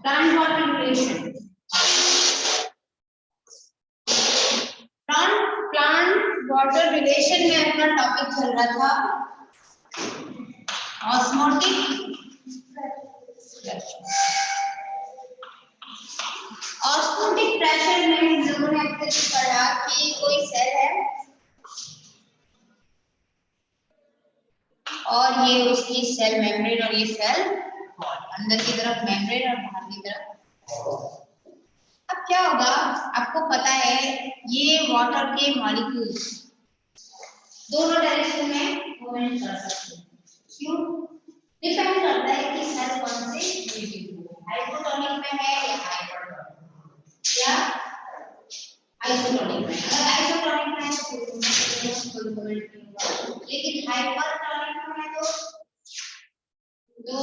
Plant water relation, plant water relation में अपना topic चल रहा था ऑस्मोटिक ऑस्मोटिक प्रेशर में हम लोगों ने पढ़ा कि कोई सेल है और ये उसकी सेल मेम्ब्रेन और ये सेल अंदर की तरफ मेम्ब्रेन और बाहर की तरफ। अब क्या होगा, आपको पता है ये वाटर के मॉलिक्यूल्स दोनों डायरेक्शन में मूवमेंट कर सकते हैं। क्यों? डिपेंड करता है कि सेल कौन से हाइपोटोनिक में है या हाइपरटोनिक या आइसोटोनिक में। अगर आइसोटोनिक में है तो कोई मूवमेंट नहीं होगा, लेकिन हाइपरटोनिक में है तो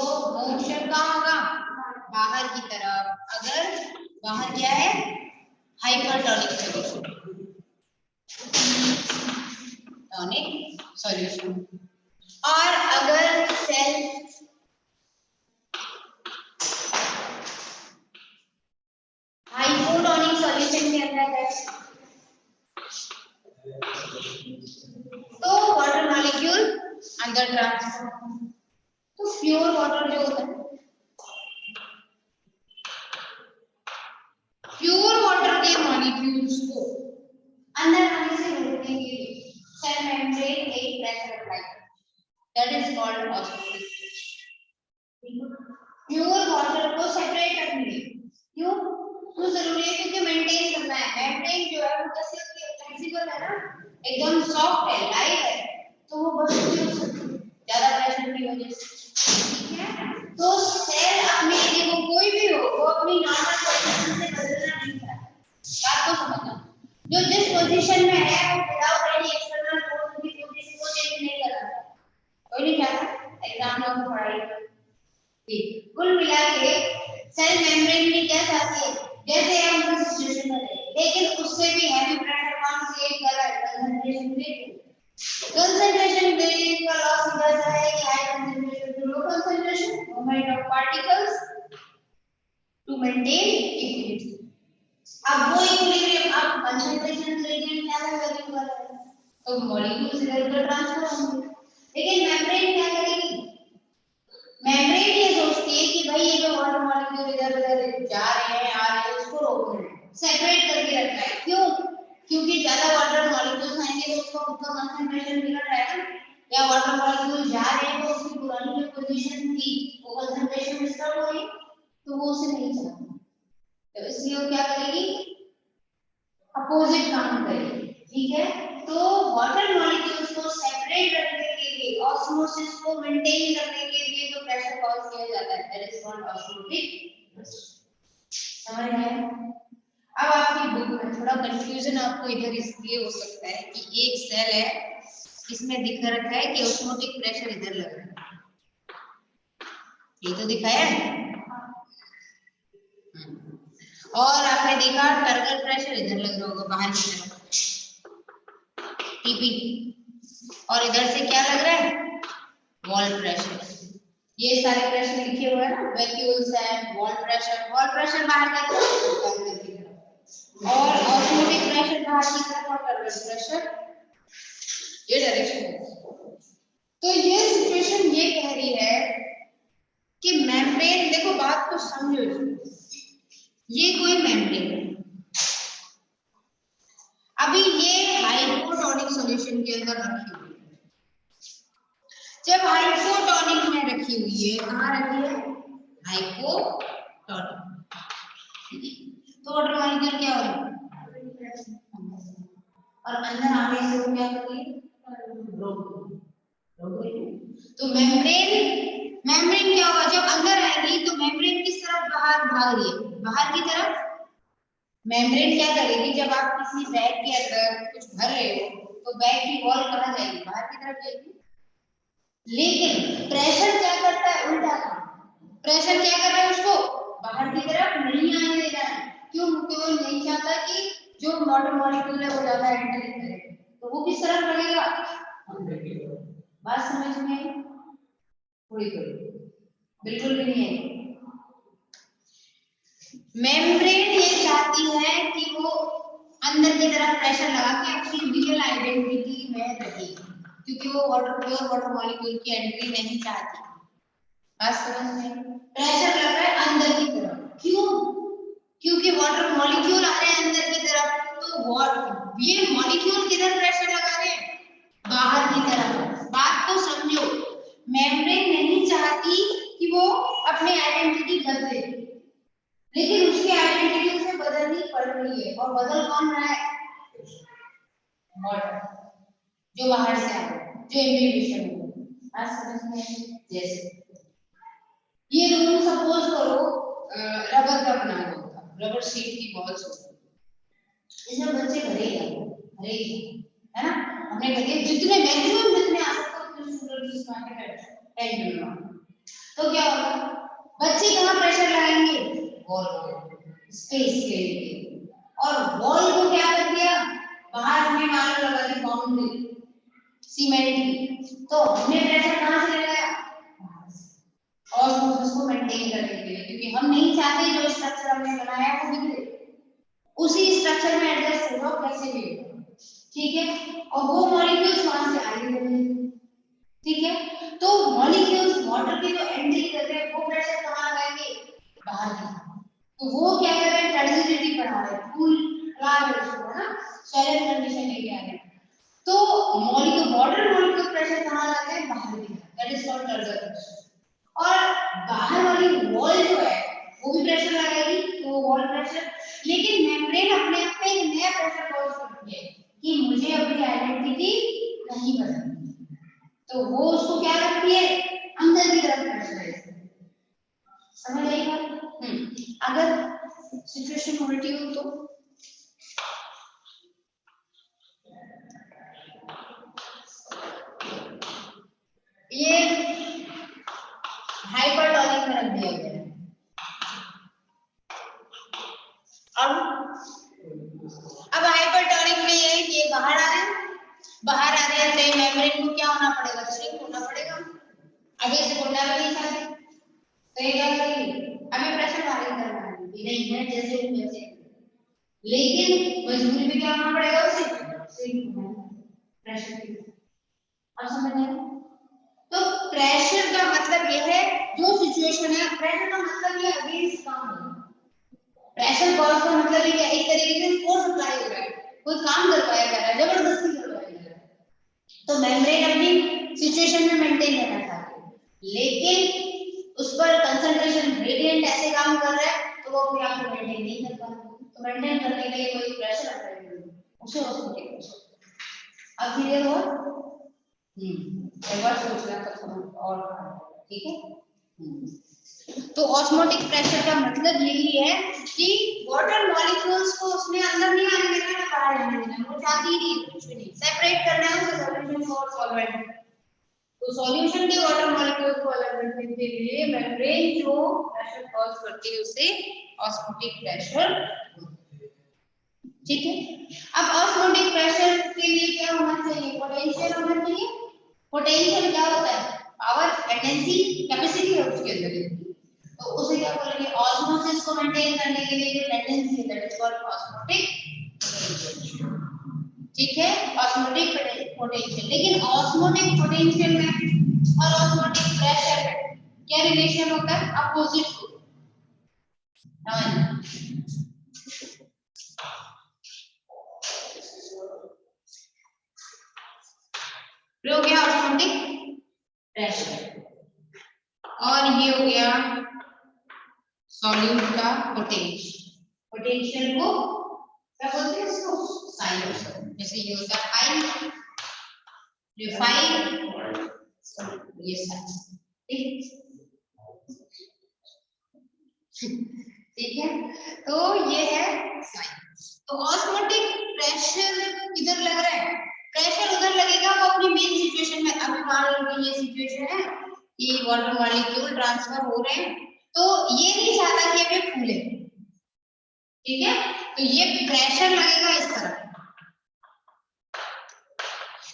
मोशन कहाँ होगा? बाहर की तरफ। अगर बाहर क्या है? Hypertonic solution. और अगर सेल हाइपोटोनिक सॉल्यूशन के अंदर है तो वाटर मॉलिक्यूल अंदर ट्रांसफर, तो प्योर वाटर जो होता है, प्योर वाटर के मॉलिक्यूल्स को अंदर आने से रोकने के लिए सेल मेम्ब्रेन एक प्रेशर अप्लाई करता है, that is called osmotic pressure. Pure water को सेपरेट रखने के लिए क्यों तो जरूरी है, क्योंकि मेंटेन करना है। मेम्ब्रेन जो है वो कैसे फ्लेक्सिबल है ना, एकदम सॉफ्ट है, लाइट है, तो वो बस ज्यादा प्रेशर की वजह से, ठीक है। तो सेल अपनी, देखो कोई भी हो वो अपनी नॉर्मल पोजीशन से बदलना नहीं चाहता, बात को समझना। जो जिस पोजीशन में है वो विदाउट एनी एक्सटर्नल फोर्स की पोजीशन को चेंज नहीं कर रहा, कोई नहीं चाहता। एग्जाम में तो पढ़ाई ठीक। कुल मिला के सेल मेम्ब्रेन में क्या चाहती है, जैसे हम उस सिचुएशन में रहे, लेकिन उससे भी हैवी प्रेशर कौन क्रिएट कर रहा है? Concentration gradient. कंसंट्रेशन ग्रेडियंट का लॉस इधर से है कि high concentration to low concentration, movement of particles to maintain equilibrium. अब वो इक्विलिब्रियम, अब कंसंट्रेशन ग्रेडियंट क्या वैल्यू कर रहा है, तो मॉलिक्यूल्स इधर उधर ट्रांसफर होंगे। लेकिन मेम्ब्रेन क्या करेगी? मेम्ब्रेन ये सोचती है कि भाई ये जो वाटर मॉलिक्यूल इधर उधर जा रहे हैं आ रहे हैं उसको रोकना है, सेपरेट करके रखना है। क्यों? क्योंकि ज्यादा वाटर मॉलिक्यूल्स आएंगे तो उसका उसका कंसंट्रेशन बिगड़ जाएगा, या वाटर मॉलिक्यूल जा रहे हैं तो उसकी पुरानी जो पोजीशन थी वो कंसंट्रेशन डिस्टर्ब हो रही, तो वो उसे नहीं चाहती, तो इसलिए वो क्या करेगी? अपोजिट काम करेगी, ठीक है। तो वाटर मॉलिक्यूल्स को सेपरेट रखने के लिए, ऑस्मोसिस को मेंटेन करने के लिए जो प्रेशर कॉज किया जाता है, दैट इज कॉल्ड ऑस्मोटिक। समझ आया? अब आपकी बुक में थोड़ा कंफ्यूजन आपको इधर इसलिए हो सकता है कि एक सेल है, इसमें दिख रखा है कि ऑस्मोटिक प्रेशर इधर लग रहा है, ये तो दिखाया है, और आपने देखा टर्गल प्रेशर इधर लग रहा होगा बाहर की तरफ, टीपी, और इधर से क्या लग रहा है? Wall pressure. ये सारे प्रेशर लिखे हुए हैं ना, वैक्यूल्स है, वॉल प्रेशर बाहर की तरफ, और ऑस्मोटिक प्रेशर बाहर की तरफ, और टर्गल प्रेशर ये डायरेक्शन है। तो ये सिचुएशन ये कह रही है कि मेम्ब्रेन, देखो बात को समझो, ये कोई मेम्ब्रेन है, अभी ये हाइपोटोनिक सॉल्यूशन के अंदर रखी हुई है। जब हाइपोटोनिक में रखी हुई है, कहाँ रखी है? हाइपोटोनिक, तो वाटर मॉलिक्यूल क्या हो रहा है? और अंदर आने से वो क्या कर रही है? तो मेम्ब्रेन क्या होगा? जब अंदर आएगी तो मेम्ब्रेन किस तरफ बाहर भाग रही है? बाहर की तरफ। मेम्ब्रेन क्या करेगी? जब आप किसी बैग के अंदर कुछ भर रहे हो तो बैग की वॉल कहाँ जाएगी? बाहर की तरफ जाएगी। लेकिन प्रेशर क्या करता है? उल्टा काम। प्रेशर क्या कर रहा है? उसको बाहर की तरफ नहीं आने दे रहा है। क्यों? क्योंकि वो नहीं चाहता कि जो वाटर मॉलिक्यूल है वो ज्यादा एंटर करे, तो वो किस तरफ लगेगा? बात समझ में आई? थोड़ी थोड़ी, बिल्कुल भी नहीं है। मेम्ब्रेन ये चाहती है कि वो अंदर की तरफ प्रेशर लगा के अपनी रियल आइडेंटिटी में रहे, क्योंकि वो प्योर वाटर मॉलिक्यूल की एंट्री नहीं चाहती। बात समझ में? प्रेशर लग रहा है अंदर की तरफ, क्यों? क्योंकि वाटर मॉलिक्यूल आ रहे हैं अंदर की तरफ, तो ये मॉलिक्यूल किधर प्रेशर लगा रहे हैं? बाहर की तरफ। बात को समझो, मेम्ब्रेन नहीं चाहती कि वो अपनी आइडेंटिटी बदले, लेकिन उसकी आइडेंटिटी उसे बदलनी पड़ रही है, और बदल कौन रहा है? वाटर, जो बाहर से आ रहा है, जो इम्बिबिशन हो रहा है। समझ में? जैसे ये रूम सपोज करो रबर का बना हुआ होता, रबर शीट की बॉल्स होती, इसमें बच्चे भरे है ना, हमने भरे जितने मैक्सिमम जितने आ सकते उतने स्टूडेंट्स इसमें आके बैठे तो क्या होगा? बच्चे कहाँ प्रेशर लगाएंगे? वॉल स्पेस के लिए, और वॉल को क्या कर दिया? बाहर हमने मान लगा दी बाउंड्री सीमेंट की, तो हमने प्रेशर कहाँ से लगाया? ऑस्मोसिस को मेंटेन करने के लिए, क्योंकि हम नहीं चाहते जो स्ट्रक्चर हमने बनाया है वो बिगड़े, उसी स्ट्रक्चर में एडजस्ट हो जाओ कैसे भी, ठीक है? और वो मॉलिक्यूल्स वहां से आगे बढ़ेंगे, ठीक है? तो मॉलिक्यूल्स वाटर की जो एंट्री कर रहे हैं वो प्रेशर कहाँ लगाएंगे? बाहर की, तो वो क्या कर रहे हैं? टर्जिडिटी बढ़ा रहे हैं, कूल लगा रहे हैं उसको, है ना, सॉलिड कंडीशन लेके आ रहे हैं, तो मॉलिक्यूल वाटर मॉलिक्यूल प्रेशर कहाँ लगा है? बाहर की, दैट इज कॉल्ड टर्जिडिटी। और बाहर वाली वॉल जो है वो भी प्रेशर लगाएगी, तो वॉल प्रेशर, लेकिन मेम्ब्रेन अपने आप में एक नया प्रेशर कॉज करती है कि मुझे अपनी आइडेंटिटी नहीं बदलनी, तो वो उसको क्या करती है? अंदर की तरफ प्रेशर है। समझ आई बात? अगर सिचुएशन उल्टी हो तो ये हाइपरटोनिक में रख दिया गया है। अब हाइपरटोनिक में ये है कि ये बाहर आ रहे हैं, बाहर आ रहे हैं, तो मेम्ब्रेन को क्या होना पड़ेगा? श्रिंक होना पड़ेगा। अभी इसे खोलना भी नहीं चाहते, तो ये क्या करेंगे? हमें प्रेशर बाहर करना है, नहीं है जैसे वो वैसे, लेकिन मजबूरी में क्या होना पड़ेगा? उसे श्रिंक होना प्रेशर की। अब समझ में आया? तो प्रेशर का मतलब ये है, जो सिचुएशन है, प्रेशर का मतलब ये अगेंस्ट काम है। प्रेशर कॉज का मतलब ये एक तरीके से फोर्स अप्लाई हो रहा है, कोई काम करवाया जा रहा है, जबरदस्ती करवाया जा रहा है, तो मेम्ब्रेन अपनी सिचुएशन में मेंटेन करना चाहती है, लेकिन उस पर कंसंट्रेशन ग्रेडियंट ऐसे काम कर रहा है तो वो अपने आप को मेंटेन नहीं कर पा रही, तो मेंटेन करने के लिए कोई प्रेशर अप्लाई करेगी, उसे ऑस्मोटिक प्रेशर। अब क्लियर हुआ? एक बार सोचना तो थोड़ा और, ठीक है? तो ऑस्मोटिक प्रेशर का मतलब यही है कि वाटर मॉलिक्यूल्स को उसने अंदर नहीं आने देना, ना बाहर आने देना, वो चाहती ही नहीं, कुछ भी नहीं, सेपरेट करना है उसे सॉल्यूशन और सॉल्वेंट। तो सॉल्यूशन के वाटर मॉलिक्यूल्स को अलग रखने के लिए मेम्ब्रेन जो प्रेशर कॉज करती है उसे ऑस्मोटिक प्रेशर, ठीक है? अब ऑस्मोटिक प्रेशर के लिए क्या होना चाहिए? पोटेंशियल होना चाहिए। पोटेंशियल क्या होता है? पावर, टेंडेंसी, कैपेसिटी है उसके अंदर, तो उसे क्या बोलेंगे? ऑस्मोसिस को मेंटेन करने के लिए जो टेंडेंसी है, दैट इज कॉल्ड ऑस्मोटिक, ठीक है? Osmotic potential. लेकिन ऑस्मोटिक पोटेंशियल में और ऑस्मोटिक प्रेशर में क्या रिलेशन होता है? अपोजिट को हो गया ऑस्मोटिक प्रेशर, और ये हो गया सॉल्यूट का पोटेंशियल। पोटेंशियल को क्या बोलते हैं? इसको साइन, जैसे ये होता है हाई, रिफाइन, ये साइन, ठीक है? तो ये है साइन। तो ऑस्मोटिक प्रेशर किधर लग रहा है? प्रेशर उधर लगेगा वो अपनी मेन सिचुएशन में। अभी मान लो ये सिचुएशन है कि वाटर मॉलिक्यूल ट्रांसफर हो रहे हैं, तो ये नहीं चाहता कि ये फूले, ठीक है? तो ये प्रेशर लगेगा इस तरफ,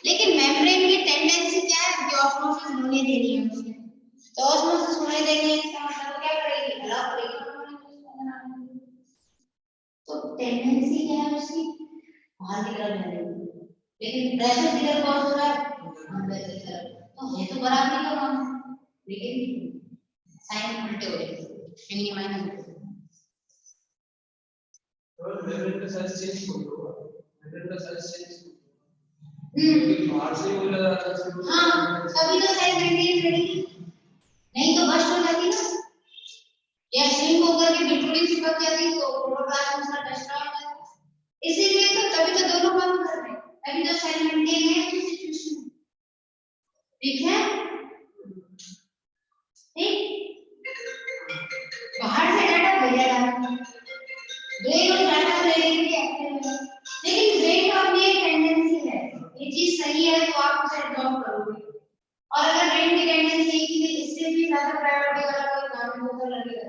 लेकिन मेम्ब्रेन की टेंडेंसी क्या है कि ऑस्मोसिस होने देनी है उसे, तो ऑस्मोसिस होने देनी है, इसका मतलब क्या करेगी? अलाउ करेगी। टेंडेंसी क्या है उसकी बाहर की तरफ जाने की, लेकिन प्रेशर किधर कॉज हो रहा है अंदर की तरफ, तो है तो बराबरी का काम है, लेकिन साइन उल्टे हो रहे हैं, यानी माइनस। और मेथड का साइज चेंज करो, मेथड का साइज चेंज बाहर से बोल रहा था। हाँ तभी तो साइज मेंटेन करेगी, नहीं तो बस्ट हो जाती ना, या श्रिंक होकर के बिल्कुल चिपक जाती तो प्रोटोप्लाज्म उसका डिस्ट्रॉय हो जाता, इसीलिए तो तभी तो दोनों काम कर रहे हैं, तभी तो सेल मेंटेन है इस सिचुएशन में, ठीक है, ठीक। बाहर से डाटा भेजा जाता है, ब्रेन और डाटा ब्रेन के एक्टिव है, लेकिन ब्रेन का अपनी एक टेंडेंसी है, ये चीज सही है तो आप उसे एडॉप्ट करोगे, और अगर ब्रेन की टेंडेंसी है कि इससे भी ज्यादा प्रायोरिटी वाला कोई काम होगा लगेगा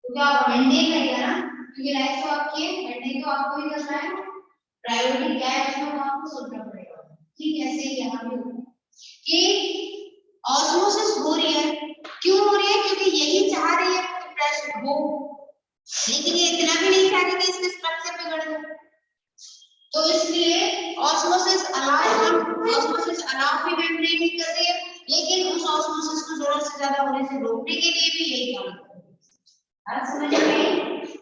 तो क्या आप मेंटेन करेगा ना, क्योंकि लाइफ तो आपकी है, मेंटेन तो आपको ही करना है, प्रायोरिटी क्या है उसमें आपको सोचना पड़ेगा, ठीक है। ऐसे ही यहाँ पे कि ऑस्मोसिस हो रही है, क्यों हो रही है, क्योंकि यही चाह रही है कि प्रेशर हो, लेकिन ये इतना भी नहीं चाह रही कि इसके स्ट्रक्चर बिगड़ जाए, तो इसलिए ऑस्मोसिस अलाउ भी मेंटेन नहीं कर रही है, लेकिन उस ऑस्मोसिस को जरूरत से ज्यादा होने से रोकने के लिए भी यही काम कर रही है। आप समझ गए,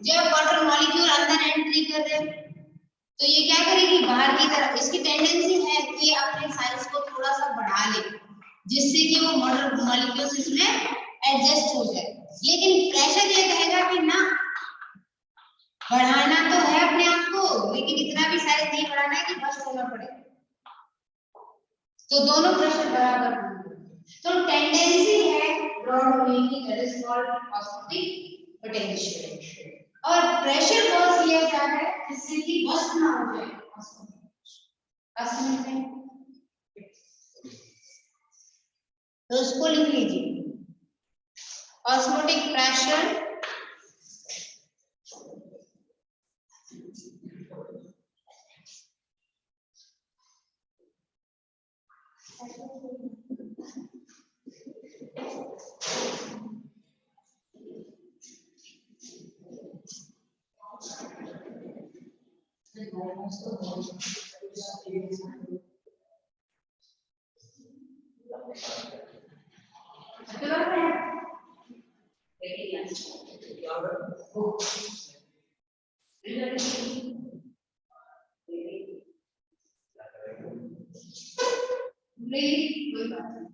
जब वाटर मॉलिक्यूल अंदर एंट्री कर रहे हैं तो ये क्या करेगी बाहर की तरफ, इसकी टेंडेंसी है कि अपने साइज को थोड़ा सा बढ़ा ले जिससे कि वो वाटर मॉलिक्यूल्स इसमें एडजस्ट हो जाए, लेकिन प्रेशर ये कहेगा कि ना बढ़ाना तो है अपने आप को, लेकिन इतना भी साइज नहीं बढ़ाना है कि बस होना पड़े, तो दोनों प्रेशर बराबर होंगे, तो टेंडेंसी है ब्रॉड होने की, that is called osmotic potential, और प्रेशर कॉज किया जाता है जिससे कि बस्ट ना हो जाए ऑस्मोटिक, तो उसको लिख लीजिए ऑस्मोटिक प्रेशर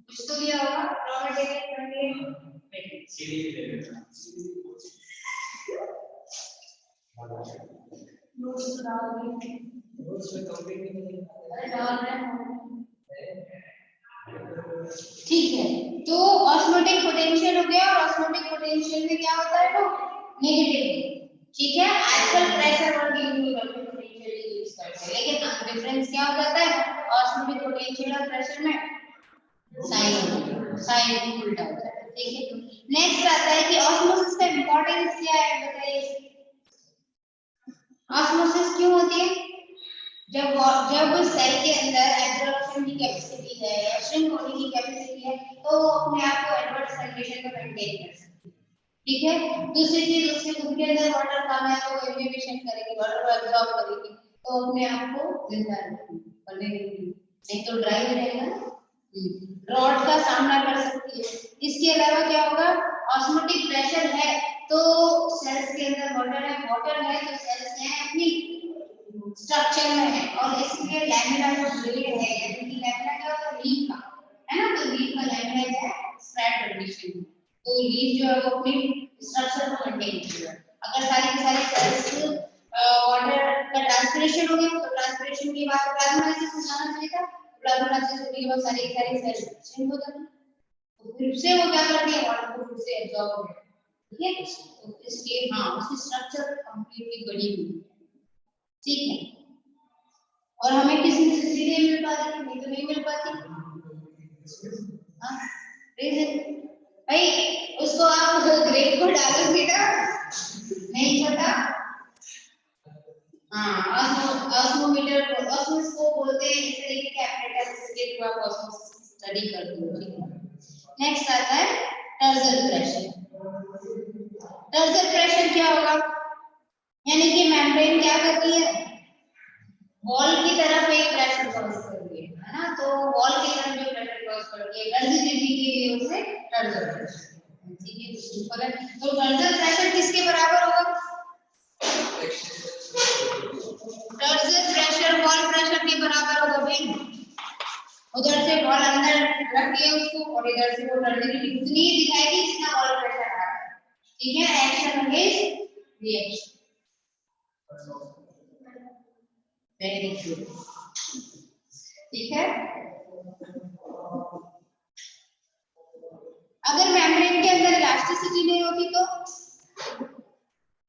कुछ तो दिया होगा रॉ मटेरियल ठीक है, तो ऑस्मोटिक पोटेंशियल हो गया, और ऑस्मोटिक पोटेंशियल में क्या होता है तो नेगेटिव, ठीक है, आजकल प्रेशर और पोटेंशियल यूज करते हैं, लेकिन डिफरेंस क्या हो जाता है ऑस्मोटिक पोटेंशियल और प्रेशर में साइन उल्टा हो जाता है, ठीक है। नेक्स्ट आता है कि ऑस्मोसिस का इंपॉर्टेंस क्या है बताइए, ऑस्मोसिस क्यों होती है, जब सेल के अंदर एब्जॉर्प्शन की कैपेसिटी है या श्रिंक होने की कैपेसिटी है तो वो अपने आप को एडवर्स कंडीशन में मेंटेन कर सकती है, ठीक है। दूसरी चीज उसके खुद के अंदर वाटर कम है तो वो एब्जॉर्प्शन करेगी, वाटर को एब्जॉर्ब करेगी तो अपने आप को जिंदा रखेगी, नहीं तो ड्राई हो जाएगा, रॉड का सामना कर सकती है। इसके अलावा क्या होगा, ऑस्मोटिक प्रेशर है तो सेल्स के अंदर वाटर है तो सेल्स हैं अपनी स्ट्रक्चर में है, और इसलिए लैमिना जो ब्लेड है यानी कि लैमिना क्या होता है लीफ का, है ना, तो लीफ का लैमिना है स्प्रेड कंडीशन, तो लीफ जो है वो अपनी स्ट्रक्चर को मेंटेन करेगा, अगर सारी की सारी सेल्स वाटर का ट्रांसपिरेशन हो गया तो ट्रांसपिरेशन के बाद प्लाज्मोलाइसिस हो जाना चाहिए था, प्लाज्मोलाइसिस होने के बाद सारी की सारी सेल्स चेंज हो जाती, तो फिर से वो क्या करती है वाटर को फिर से एब्जॉर्ब हो जाती है, ठीक है, तो इसलिए हाँ उसकी स्ट्रक्चर कंप्लीटली बनी हुई है, ठीक है, और हमें किसी सीधे मिल पाती नहीं तो नहीं मिल पाती, हाँ रीजन भाई उसको आप ग्रेड को डालोगे ना नहीं पता, हाँ ऑस्मोमीटर को ऑस्मोसिस को बोलते हैं, इस तरीके के apparatus जिसके थ्रू आप ऑस्मोसिस स्टडी करते हो, ठीक है। नेक्स्ट आता है टर्जर प्रेशर, टर्जर प्रेशर क्या होगा, यानी कि मेम्ब्रेन क्या करती है, वॉल की तरफ एक प्रेशर क्रॉस करती है ना, तो वॉल की तरफ जो प्रेशर क्रॉस करती है टर्जिडिटी के लिए उसे टर्जर प्रेशर, ठीक है। सिंपल है। तो टर्जर प्रेशर किसके बराबर होगा, टर्जर प्रेशर वॉल प्रेशर के बराबर होगा भाई। उधर से बॉल अंदर रख दिया उसको और इधर से वो टर्जिडिटी उतनी ही दिखाएगी जितना वॉल प्रेशर आ रहा है, ठीक है। Action against reaction, very good, ठीक है। अगर मेम्ब्रेन के अंदर इलास्टिसिटी नहीं होती तो,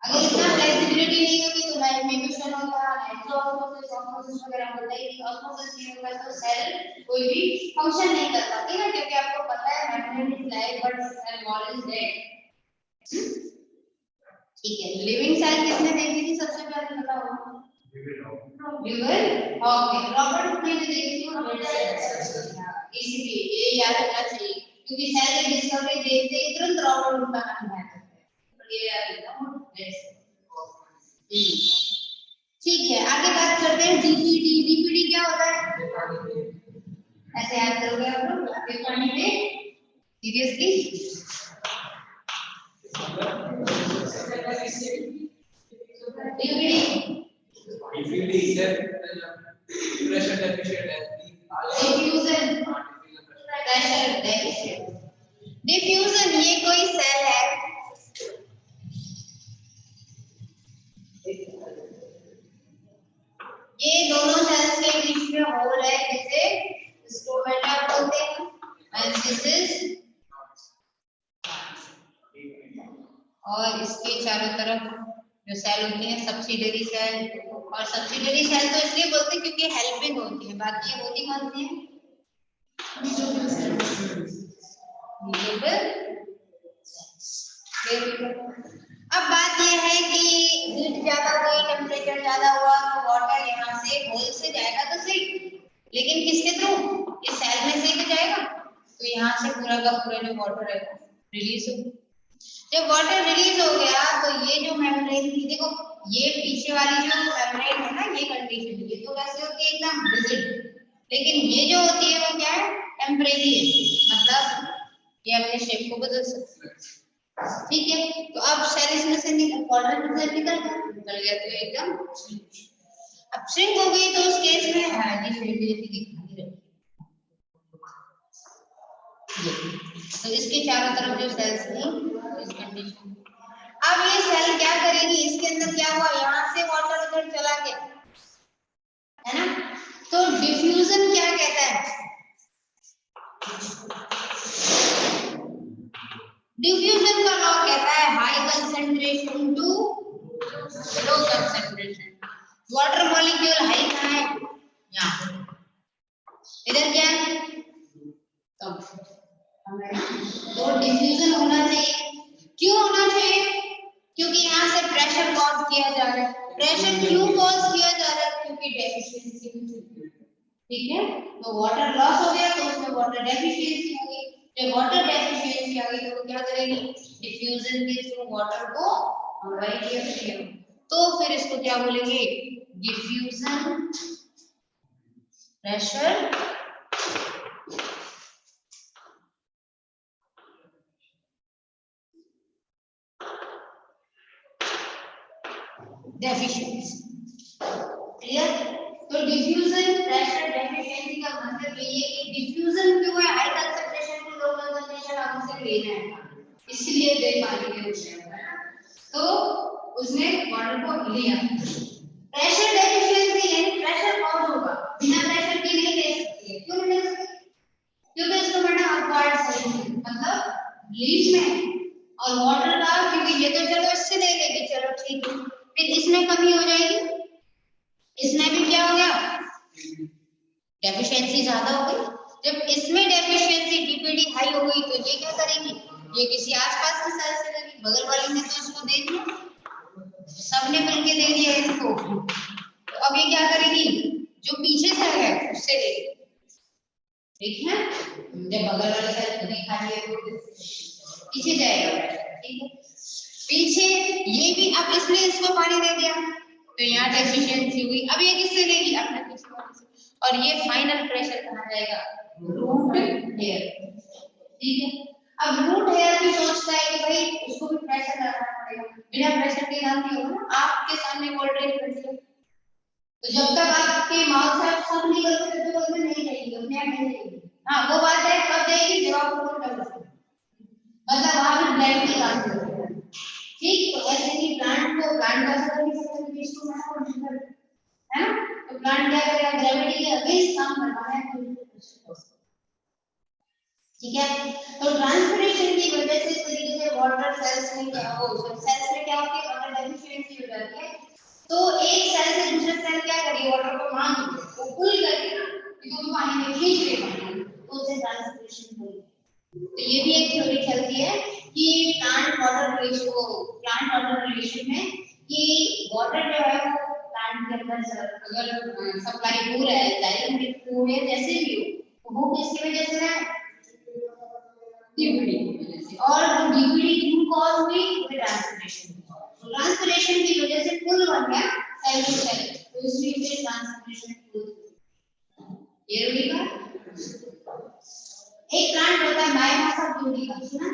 अगर इतना फ्लेक्सिबिलिटी नहीं होती तो ना इमिशन होता, ना ऑस्मोसिस ऑस्मोसिस वगैरह होता ही नहीं, ऑस्मोसिस नहीं होगा तो सेल कोई भी फंक्शन नहीं कर पाती ना, क्योंकि आपको पता है membrane is live but cell wall is dead, ठीक है। लिविंग सेल किसने देखी थी सबसे पहले बताओ, लिवर, ओके, रॉबर्ट ने जो देखी थी वो डेड सेल, इसीलिए ये याद रखना चाहिए, क्योंकि सेल की डिस्कवरी देखते ही तुरंत रॉबर्ट उनका नाम याद आता है, तो ये याद रखना डेड सेल, ठीक है। आगे बात करते हैं डीपीडी। डीपीडी क्या होता है, ऐसे याद करोगे आप लोग, आपके पानी में सीरियसली डीपीडी प्रेशर डेफिशिएंट है, डिफ्यूजन प्रेशर डेफिशिएंट, डिफ्यूजन ये कोई सेल है, ये दोनों सेल्स के बीच में होल है जिसे स्टोमेटा बोलते हैं, एंड दिस इज, और इसके चारों तरफ जो सेल होती है सब्सिडरी सेल, और सब्सिडरी सेल तो इसलिए बोलते हैं क्योंकि हेल्पिंग होती है, बाकी ये होती कौन सी है, अब बात यह है कि हीट ज्यादा हुई, टेम्परेचर ज्यादा हुआ तो वाटर यहाँ से होल से जाएगा तो सही, लेकिन किसके थ्रू, इस सेल में से ही तो जाएगा, तो यहाँ से पूरा का पूरा जो वाटर है रिलीज हो, जब वाटर रिलीज हो गया तो ये जो मेम्ब्रेन थी, देखो ये पीछे वाली जो मेम्ब्रेन है ना, ये कंडीशन ये तो वैसे होती है एकदम रिजिड, लेकिन ये जो होती है वो क्या है, टेम्परेरी है, मतलब ये अपने शेप को बदल सकती है, ठीक है। तो अब सेल इसमें से वाटर निकल गया तो एकदम अब श्रिंक हो गई, तो उस केस में हाईली शेप जैसी दिखाई रही, तो इसके चारों तरफ जो सेल्स थी इस कंडीशन, अब ये सेल क्या करेगी, इसके अंदर क्या हुआ, यहाँ से वाटर उधर चला गया है ना, तो डिफ्यूजन क्या कहता है, डिफ्यूजन का लॉ कहता है high concentration to low concentration, water molecule high कहाँ है, यहाँ, इधर क्या है कम, तो डिफ्यूजन होना चाहिए, क्यों होना चाहिए, क्योंकि यहाँ से प्रेशर कॉज किया जा रहा है, प्रेशर क्यों कॉज किया जा रहा है, क्योंकि डेफिशिएंसी, ठीक है। तो वाटर लॉस हो गया तो उसमें वाटर डेफिशिएंसी हो गई, जब वाटर डेफिशिएंसी आ गई तो वो क्या करेगी, डिफ्यूजन के थ्रू वाटर को अवॉइड करेगी, तो फिर इसको क्या बोलेंगे, डिफ्यूजन प्रेशर डेफिशिएंसी, क्लियर। तो डिफ्यूजन प्रेशर डेफिशिएंसी का मतलब ये है कि डिफ्यूजन जो है high concentration to low concentration हमसे लेना है, इसलिए दे पानी के रूप में, तो उसने वाटर को लिया, प्रेशर डेफिशिएंसी यानी प्रेशर कॉज होगा, बिना प्रेशर के नहीं ले सकती है, क्यों नहीं ले सकती, क्योंकि इसको बेटा अपवर्ड साइड मतलब लीज में है, और वाटर का क्योंकि ये तो चलो इससे ले लेगी, चलो ठीक है, फिर इसमें कमी हो जाएगी, इसमें भी क्या हो गया, डेफिशिएंसी ज्यादा हो गई, जब इसमें डेफिशिएंसी डीपीडी हाई हो गई तो ये क्या करेगी, ये किसी आसपास की सेल से लेगी, बगल वाली ने तो इसको दे दिया, सबने मिलके दे दिया इसको, तो अब ये क्या करेगी, जो पीछे से है उससे लेगी, ठीक है, जब बगल वाली सेल खुद ही खाली है तो पीछे जाएगा, ठीक है। पीछे ये भी, अब इसने इसको पानी दे दिया तो यहाँ डेफिशिएंसी हुई, अब ये किससे लेगी, अपने किसी और से, और ये फाइनल प्रेशर कहाँ जाएगा, रूट हेयर। ठीक है, अब रूट हेयर भी सोचता है कि भाई उसको भी प्रेशर लगाना पड़ेगा, बिना प्रेशर के काम नहीं होगा ना। आपके सामने कोल्ड ड्रिंक रखी है तो जब तक आपके माउथ से आप सब नहीं करते तो बोलते नहीं रहेगी, अपने आप नहीं रहेगी। हाँ वो बात है, कब देगी जब आप उसको कर सकते, मतलब वहां पे ब्लड की काम करते हैं। ठीक, तो ऐसे ही प्लांट को, प्लांट का असर नहीं सकता कि इसको मैं है ना, तो प्लांट क्या करेगा, ग्रेविटी के अगेंस्ट काम करना है। ठीक है, तो ट्रांसपिरेशन की वजह से इस तरीके से वाटर सेल्स में क्या हो, सेल्स में क्या होती है, वाटर डेफिशिएंसी हो जाती है, तो एक सेल से दूसरे सेल क्या करेगी, वाटर को मांग लेगी, वो पुल करके ना इसको पानी में खींच लेगी, तो उसे ट्रांसपिरेशन बोलते हैं। तो ये भी एक थ्योरी चलती है कि प्लांट वाटर रिलेशन में कि वाटर जो है वो प्लांट के अंदर अगर सप्लाई हो रहा है, डायरेक्ट फ्लो है, जैसे भी हो, तो वो किसकी वजह से है, डीपीडी की वजह से, और डीपीडी क्यों कॉज हुई, ट्रांसपिरेशन। ट्रांसपिरेशन की वजह से पुल बन गया सेल टू सेल, तो इसलिए इसे ट्रांसपिरेशन पुल। ये रूढ़ी का एक प्लांट होता है बायोमास ऑफ ब्यूटी का, सुना,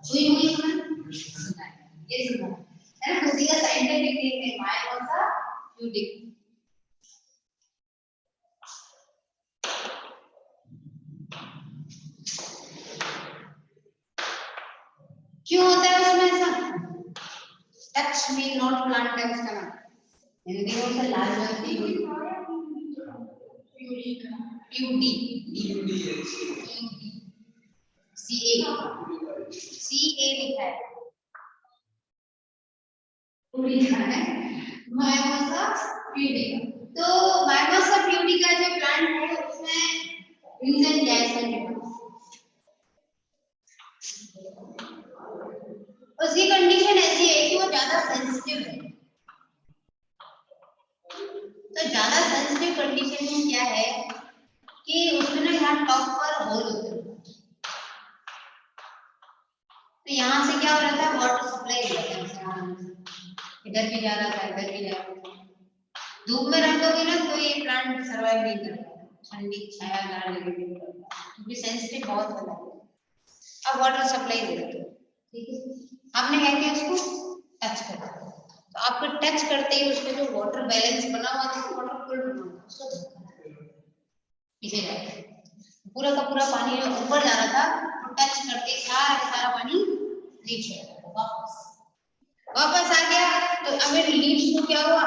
सुई हुई सुना, ये सुना है ना, उसी का साइंटिफिक नेम है बायोमास ऑफ ब्यूटी। क्यों होता है उसमें ऐसा, टच मी नॉट प्लांट है उसका नाम, हिंदी में उसे लाल बनती हुई प्यूडी, सी ए लिखा है, प्यूडी है बायोमासा प्यूडी। तो बायोमासा प्यूडी का जो प्लांट है उसमें रीजन क्या है, उसकी कंडीशन ऐसी है कि वो ज्यादा सेंसिटिव है। तो ज्यादा सेंसिटिव कंडीशन में क्या है कि उसमें ना यहाँ टॉप पर होल होते हैं, तो यहाँ से क्या हो रहा था, वाटर सप्लाई हो रहा था, इधर भी जा रहा था, इधर भी जा रहा था। धूप में रख दोगे ना तो ये प्लांट सर्वाइव नहीं करता, ठंडी छायादार जगह में करता क्योंकि सेंसिटिव बहुत होता है। अब वाटर सप्लाई हो रही है, ठीक है, आपने क्या किया, उसको टच कर दिया, तो आपको टच करते ही उसके जो वाटर बैलेंस बना हुआ था, वाटर फुल बना हुआ उसको पीछे जाता है, पूरा का पूरा पानी जो ऊपर जा रहा था वो टच करते सारा पानी नीचे वापस आ गया। तो अब इन लीव्स को क्या हुआ,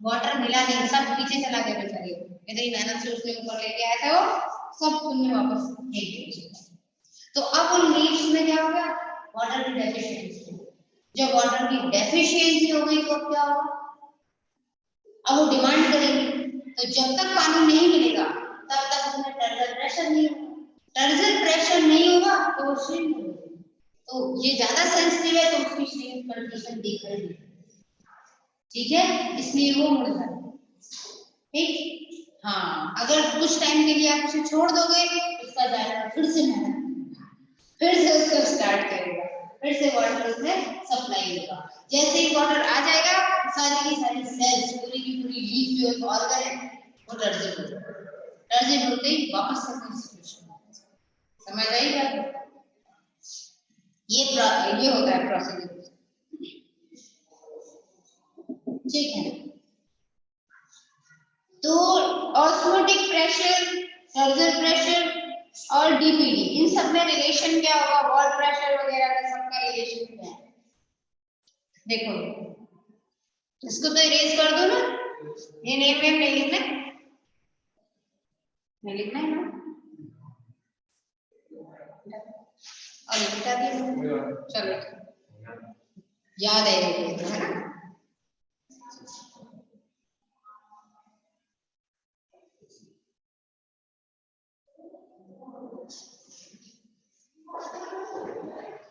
वाटर मिला नहीं, सब पीछे चला गया बेचारे, इतनी मेहनत से उसने ऊपर लेके आया था वो सब तुमने वापस फेंक दिया। तो अब उन लीव्स में क्या हो गया, वाटर की डेफिशिएंसी, जब वाटर की डेफिशिएंसी हो गई तो क्या होगा, अब वो डिमांड करेंगे, तो जब तक पानी नहीं मिलेगा तब तक उसमें टर्जर प्रेशर नहीं होगा, टर्जर प्रेशर नहीं होगा तो वो श्रिंक होगा, तो ये ज्यादा सेंसिटिव है तो उसकी श्रिंक कंडीशन दिख रही है, ठीक है, इसलिए वो मुड़ जाता है। ठीक, हाँ, अगर कुछ टाइम के लिए आप उसे छोड़ दोगे इसका जाएगा फिर से मेहनत, फिर से उसको स्टार्ट करेगा, फिर से वाटर उसमें सप्लाई होगा, जैसे ही वाटर आ जाएगा सारी की सारी सेल्स, पूरी की पूरी लीफ जो एक ऑर्गन है वो टर्जिट हो जाएगा, टर्जिट होते ही वापस से कंस्टिट्यूशन, समझ आई बात, ये होता है प्रोसीजर, ठीक है। तो ऑस्मोटिक प्रेशर, टर्जर प्रेशर और डीपीडी, इन सब में रिलेशन क्या होगा, वॉल प्रेशर वगैरह का सबका रिलेशन क्या है, देखो इसको तो इरेज कर दो ना, ये नेम वेम नहीं लिखना है, नहीं लिखना है ना, और लिखता भी चलो याद है ना,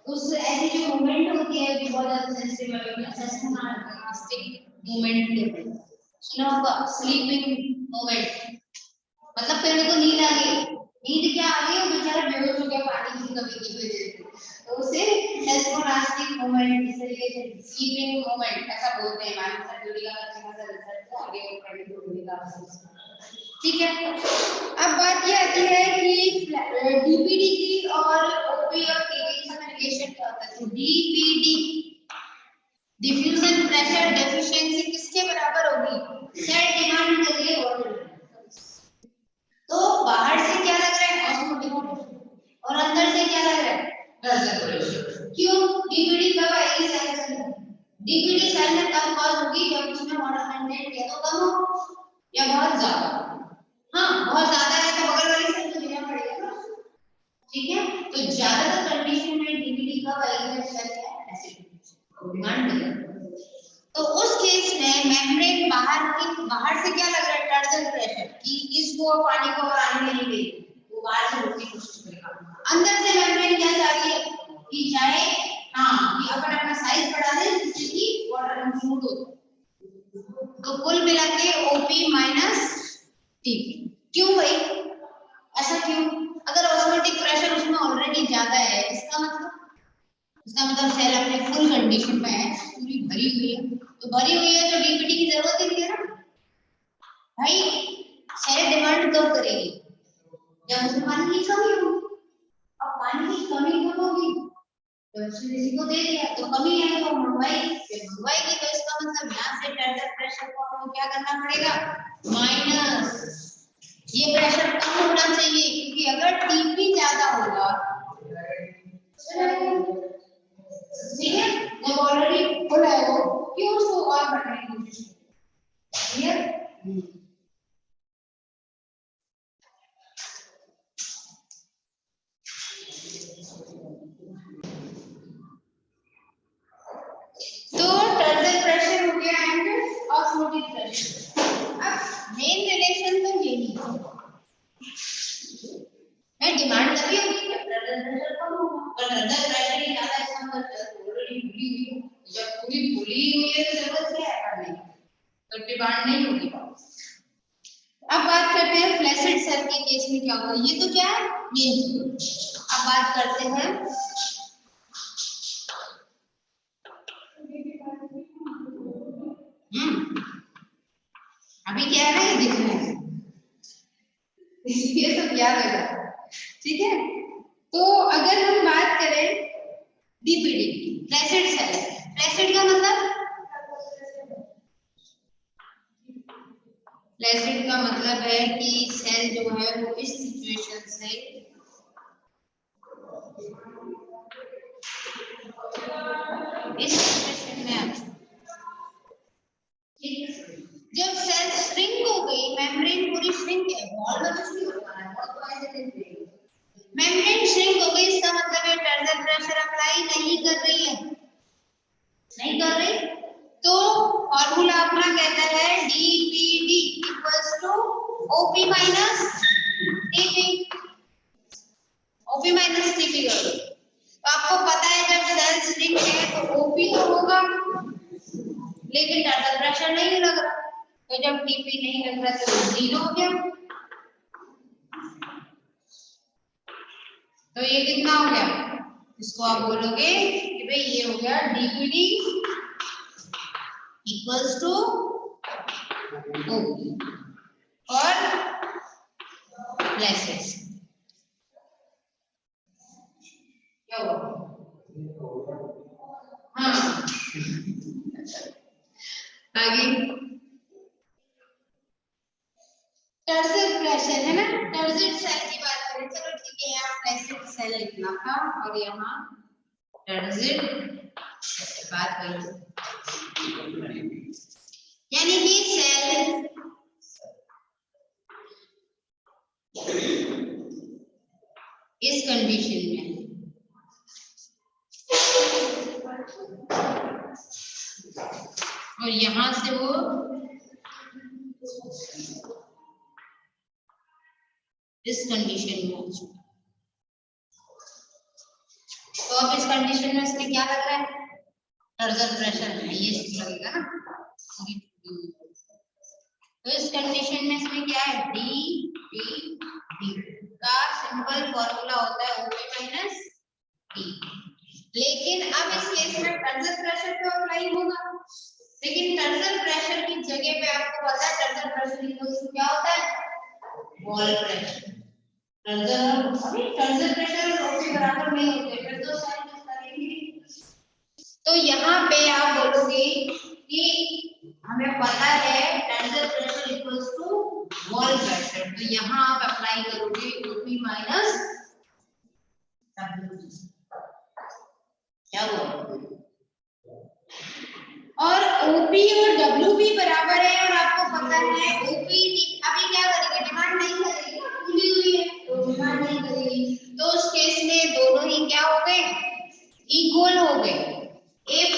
उस ऐसी जो मूवमेंट होती है जो बहुत ज्यादा सेंसिटिव है, सेस्मोनास्टिक मूवमेंट कहते हैं, सुना होगा, स्लीपिंग मूवमेंट, मतलब पेड़ को नींद आ गई, नींद क्या आ गई, वो बेचारा बेहोश हो गया पानी की कमी की वजह से, तो उसे सेस्मोलास्टिक मोमेंट, इसलिए स्लीपिंग मोमेंट ऐसा बोलते हैं। मालूम सर जोड़ी का बच्चे का रिसर्च को आगे पढ़ने को मिलेगा। ठीक है, अब बात ये आती है कि डीपीडी की और ओपी और टीपी का रिलेशन क्या होता है। तो डीपीडी डिफ्यूजन प्रेशर डेफिशिएंसी किसके बराबर होगी? सेट डिमांड के लिए वाटर। तो बाहर से क्या लग रहा है? ऑस्मोटिक प्रेशर, और अंदर से क्या लग रहा है? Pressure pressure. क्यों? डीपीडी कब आएगी सेल में? डीपीडी सेल में तब कॉज होगी जब उसमें वाटर कंटेंट या तो कम हो या बहुत ज्यादा। हाँ, बहुत ज्यादा है तो बगल वाली सेल को देना पड़ेगा ना। ठीक है, तो ज्यादातर कंडीशन में डीपीडी कब आएगी जब सेल है एसिड डिमांड करेगा। तो उस केस में मेम्ब्रेन बाहर से क्या लग रहा है? टर्जन प्रेशर कि इसको पानी को और आने नहीं देगी, वो बाहर से रोकने की कोशिश करेगा। अंदर से मेम्ब्रेन क्या चाहिए कि चाहे कि अपन अपना साइज बढ़ा दे जिससे कि वाटर कंज्यूम हो। तो कुल मिला के ओपी माइनस टीपी। क्यों भाई ऐसा क्यों? अगर ऑस्मोटिक प्रेशर उसमें ऑलरेडी ज्यादा है, इसका मतलब सेल अपने फुल कंडीशन में है, पूरी भरी हुई है। तो भरी हुई है तो डीपीटी की जरूरत ही नहीं है ना भाई। सेल डिमांड कब करेगी? जब उसमें पानी की कमी होगी। अब पानी की कमी कब होगी? जब उसने किसी को दे दिया तो कमी है तो मंगवाएगी। तो इसका मतलब यहाँ से टर्जन प्रेशर को आपको क्या करना पड़ेगा? माइनस। ये प्रेशर कम होना चाहिए क्योंकि अगर टीपी ज्यादा होगा, ठीक है, जब ऑलरेडी फुल है वो, क्यों उसको और बढ़ाने की कोशिश करें? क्लियर? तो टर्जन प्रेशर हो गया एंड ऑस्मोटिक प्रेशर। अब मेन रिलेशन तो यही है, डिमांड तभी होगी जब टर्जन प्रेशर कम होगा। अगर टर्जन प्रेशर ही ज्यादा है इसका मतलब ऑलरेडी भरी हुई है, जब पूरी भरी हुई है तो जरूरत क्या है करने की? तो डिमांड नहीं होगी। अब बात करते हैं फ्लैसिड सेल के केस में क्या होगा। ये तो क्या है मेन। अब बात करते हैं अभी क्या है, ये दिखना है, ये सब याद हो जाता है। ठीक है, तो अगर हम बात करें डीपीडी फ्लैसिड सेल, फ्लैसिड का मतलब है कि सेल जो है वो इस सिचुएशन से इस सिचुएशन में आ, जब सेल श्रिंक हो गई, मेम्ब्रेन पूरी श्रिंक है, वॉल में कुछ नहीं हो रहा है, बहुत पॉइंट मेम्ब्रेन श्रिंक हो गई, इसका मतलब है टर्जन प्रेशर अप्लाई नहीं कर रही है, नहीं कर रही। तो फॉर्मूला अपना कहता है DPD equals to OP minus TP. OP minus TP कर दो। तो आपको पता है जब सेल श्रिंक है तो ओपी तो होगा लेकिन टर्जन प्रेशर नहीं लग रहा, तो जब टीपी नहीं लग रहा तो जीरो हो गया। तो ये कितना हो गया? इसको आप बोलोगे कि भाई ये हो गया डीपीडी इक्वल्स टू ओपी और फ्लैसिड। क्या हुआ? हाँ आगे टर्जिड प्रेशर है ना, टर्जिड सेल की बात करें। चलो ठीक है, यहाँ फ्लैसिड सेल लिखना था और यहाँ टर्जिड बात वही, यानी कि सेल इस कंडीशन में और यहां से वो इस कंडीशन में आ चुका। तो अब इस कंडीशन में इसमें क्या लग रहा है? टर्जन प्रेशर है, ये लगेगा ना। तो इस कंडीशन में इसमें क्या है? डी डी डी का सिंपल फॉर्मूला होता है ओपी माइनस टी। लेकिन अब इस केस में टेंसर प्रेशर तो अप्लाई होगा, लेकिन टेंसर प्रेशर की जगह पे आपको पता है टेंसर प्रेशर इक्वल्स टू क्या होता है, वॉल प्रेशर। टेंसर प्रेशर और ओपी बराबर नहीं होते, फिर तो साइन यूज करेंगे। तो यहाँ पे आप बोलोगे कि हमें पता है tensor pressure equals to wall pressure, तो यहाँ आप अप्लाई करोगे ओपी माइनस डब्ल्यू, क्या बोलोगे? और ओपी और डब्ल्यू भी बराबर है, और आपको पता है ओपी अभी क्या करेगी, डिमांड नहीं करेगी, खुली हुई है तो डिमांड नहीं करेगी, तो उस केस में दोनों ही क्या हो गए, इक्वल हो गए। इफ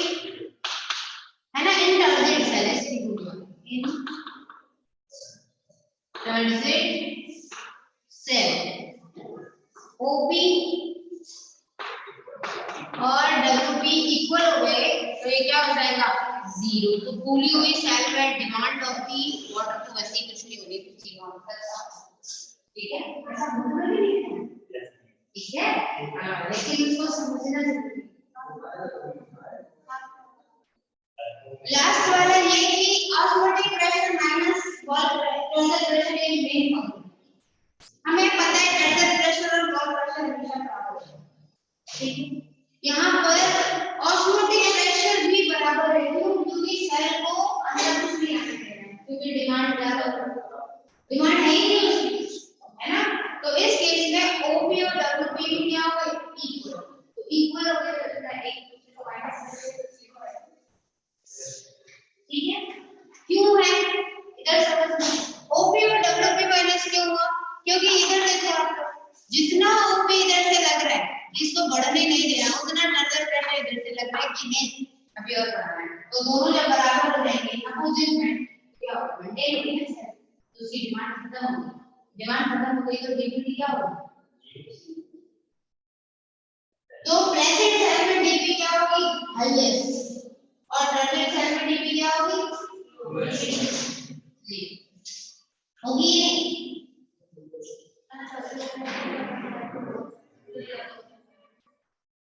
है ना, इन टर्म्स सेल ऐसे लिखूंगा, इन टर्म्स सेल ओपी और डब्ल्यूपी इक्वल हो गए तो ये क्या हो जाएगा, जीरो। तो खुली हुई सेल में डिमांड ऑफ दी वाटर तो वैसे ही कुछ नहीं होनी, ठीक है, ऐसा बोलना भी नहीं है, ठीक है, लेकिन इसको समझना जरूरी है। लास्ट वाला ये कि osmotic pressure minus wall pressure in main function, हमें पता है टेंसर प्रेशर और वॉल प्रेशर हमेशा बराबर है, ठीक है। यहाँ पर ऑस्मोटिक प्रेशर भी बराबर है, क्योंकि सेल को अंदर कुछ नहीं आने देना है, क्योंकि डिमांड ज्यादा होगा, डिमांड है ही नहीं उसकी, है ना। तो इस केस में ओपी और डब्ल्यूपी भी क्या होगा, इक्वल, तो इक्वल हो गया तो एक दूसरे को माइनस करके ठीक है। क्यों है इधर समझ, ओपी और डब्ल्यूपी माइनस क्यों हुआ, क्योंकि इधर देखो आप जितना ओपी इधर से लग रहा है इसको बढ़ने नहीं दे रहा, उतना टेंसर प्रेशर इधर से लग रहा है कि नहीं अभी और बढ़ना है, तो दोनों जब बराबर हो जाएंगे अपोजिट में क्या होगा, मेंटेन होगी ना सेल, तो उसकी डिमांड खत्म होगी, डिमांड खत्म हो गई तो डीपी क्या होगा, तो प्रेजेंट सेल में डीपी क्या होगी, हाईएस्ट, और टर्मिनल सेल में डीपी क्या होगी, जी होगी नहीं।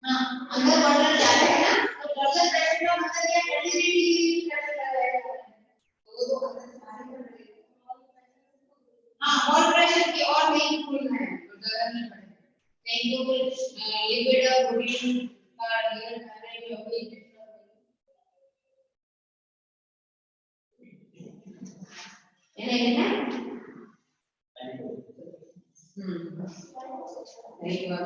हाँ अंदर वाटर ज्यादा है ना, तो प्रेशर प्रेशर का मतलब क्या, 33 डिग्री प्रेशर लग रहा है, तो वो अंदर से बाहर निकल रही है। हाँ वॉल प्रेशर की और नहीं खुलना है तो जगह नहीं पड़ेगी, नहीं तो कोई लिक्विड और प्रोटीन का रियल करने में होगी, ये नहीं है नहीं हुआ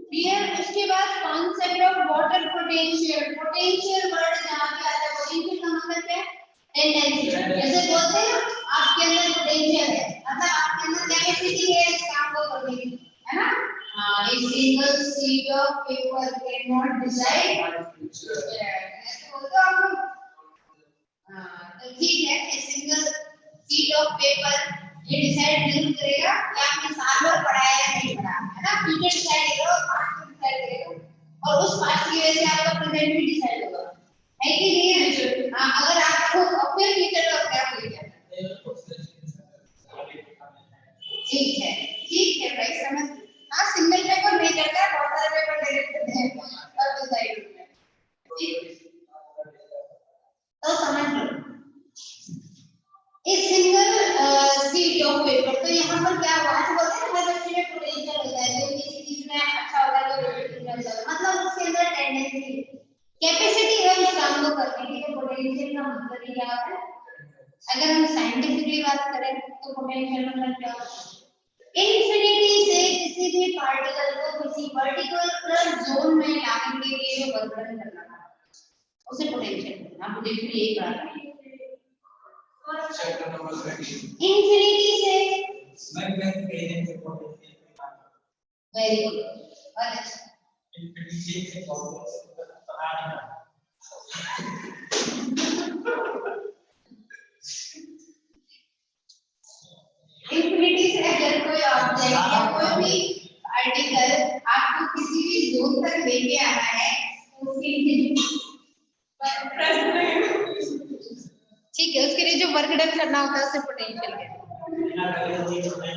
क्लियर। उसके बाद concept of water potential, potential word जहां पे आता है, पोटेंशियल का मतलब क्या है, टेंडेंसी, जैसे बोलते हैं आपके अंदर पोटेंशियल है, मतलब आपके अंदर कैपेसिटी है इस काम को करने की, है ना। हां a single sheet of paper can not decide ऐसे बोलते हो आप लोग, हां तो ठीक है, a single sheet of paper ये डिसाइड नहीं करेगा कि आपने साल भर पढ़ाया या नहीं पढ़ा, है ना, फ्यूचर डिसाइड करेगा और पास्ट को डिसाइड करेगा, और उस पास्ट की वजह से आपका प्रेजेंट भी डिसाइड होगा, है कि नहीं है। हाँ अगर आप खुद अपने फ्यूचर का क्या बोलेंगे, ठीक है भाई समझ, हाँ सिंगल पेपर नहीं करता है, बहुत सारे पेपर दे देते हैं और डिसाइड होता है, ठीक तो समझ लो इस सिंगल शीट ऑफ पेपर, तो यहाँ पर क्या हुआ है, बोलते हैं हर बच्चे में पोटेंशियल होता है, जो किसी चीज में अच्छा होता है तो पोटेंशियल होता है, मतलब उसके अंदर टेंडेंसी कैपेसिटी है उस काम को करने की, तो पोटेंशियल का मतलब ही क्या होता है, अगर हम साइंटिफिकली बात करें तो पोटेंशियल मतलब क्या होता है, इंफिनिटी से किसी भी पार्टिकल को किसी पर्टिकुलर जोन में लाने के लिए जो वर्क करना उसे पोटेंशियल कहते हैं। आप पोटेंशियल यही पढ़ा है इंफिनिटी से वेरी गुड, और इंफिनिटी से अगर कोई ऑब्जेक्ट या कोई भी आर्टिकल ठीक है, उसके लिए जो वर्क डन करना होता है उसे पोटेंशियल कहते हैं।